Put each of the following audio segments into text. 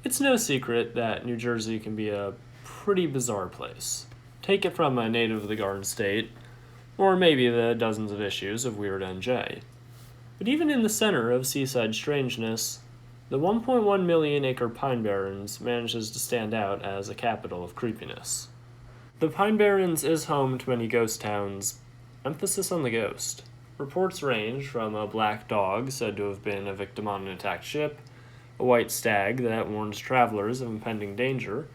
It's no secret that New Jersey can be a pretty bizarre place. Take it from a native of the Garden State, or maybe the dozens of issues of Weird NJ. But even in the center of seaside strangeness, the 1.1 million acre Pine Barrens manages to stand out as a capital of creepiness. The Pine Barrens is home to many ghost towns, emphasis on the ghost. Reports range from a black dog said to have been a victim on an attacked ship, a white stag that warns travelers of impending danger,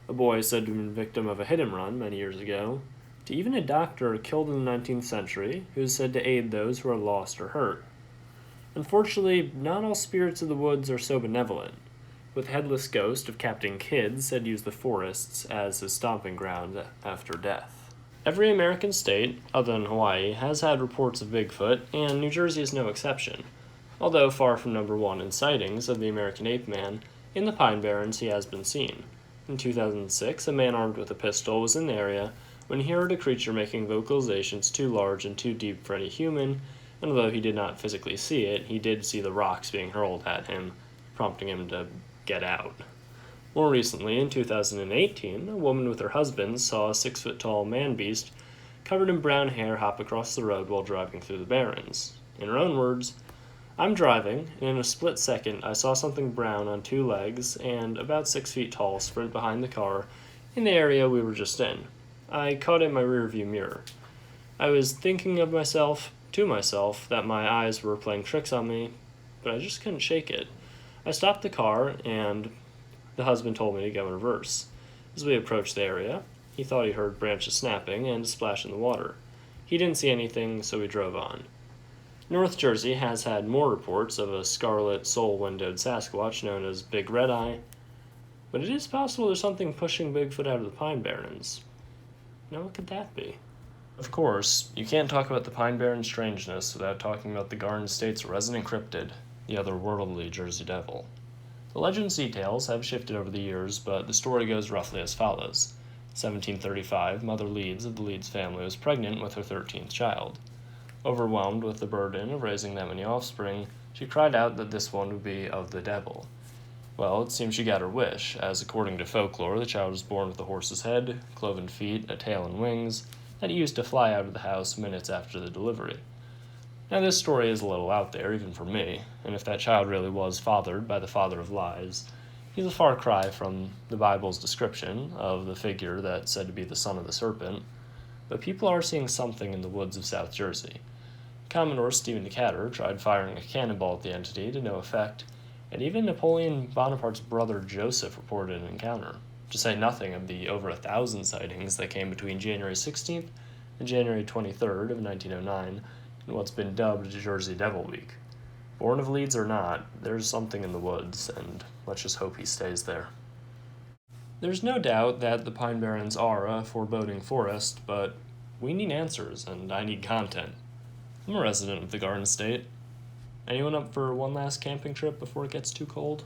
a boy said to have been victim of a hit and run many years ago, to even a doctor killed in the 19th century who is said to aid those who are lost or hurt. Unfortunately, not all spirits of the woods are so benevolent, with the headless ghost of Captain Kidd said to use the forests as his stomping ground after death. Every American state, other than Hawaii, has had reports of Bigfoot, and New Jersey is no exception. Although far from number one in sightings of the American ape man, in the Pine Barrens he has been seen. In 2006, a man armed with a pistol was in the area when he heard a creature making vocalizations too large and too deep for any human, and although he did not physically see it, he did see the rocks being hurled at him, prompting him to get out. More recently, in 2018, a woman with her husband saw a 6 foot tall man beast covered in brown hair hop across the road while driving through the Barrens. In her own words, I'm driving, and in a split second I saw something brown on 2 legs and about 6 feet tall sprint behind the car in the area we were just in. I caught it in my rearview mirror. I was thinking to myself, that my eyes were playing tricks on me, but I just couldn't shake it. I stopped the car, and the husband told me to go in reverse. As we approached the area, he thought he heard branches snapping and a splash in the water. He didn't see anything, so we drove on. North Jersey has had more reports of a scarlet, soul-windowed Sasquatch known as Big Red Eye, but it is possible there's something pushing Bigfoot out of the Pine Barrens. Now, what could that be? Of course, you can't talk about the Pine Barrens strangeness without talking about the Garden State's resident cryptid, the otherworldly Jersey Devil. The legend's details have shifted over the years, but the story goes roughly as follows. In 1735, Mother Leeds of the Leeds family was pregnant with her 13th child. Overwhelmed with the burden of raising that many offspring, she cried out that this one would be of the devil. Well, it seems she got her wish, as according to folklore, the child was born with a horse's head, cloven feet, a tail and wings, that he used to fly out of the house minutes after the delivery. Now, this story is a little out there, even for me, and if that child really was fathered by the father of lies, he's a far cry from the Bible's description of the figure that's said to be the son of the serpent, but people are seeing something in the woods of South Jersey. Commodore Stephen Decatur tried firing a cannonball at the entity to no effect, and even Napoleon Bonaparte's brother Joseph reported an encounter, to say nothing of the over 1,000 sightings that came between January 16th and January 23rd of 1909 in what's been dubbed Jersey Devil Week. Born of Leeds or not, there's something in the woods, and let's just hope he stays there. There's no doubt that the Pine Barrens are a foreboding forest, but we need answers, and I need content. I'm a resident of the Garden State. Anyone up for one last camping trip before it gets too cold?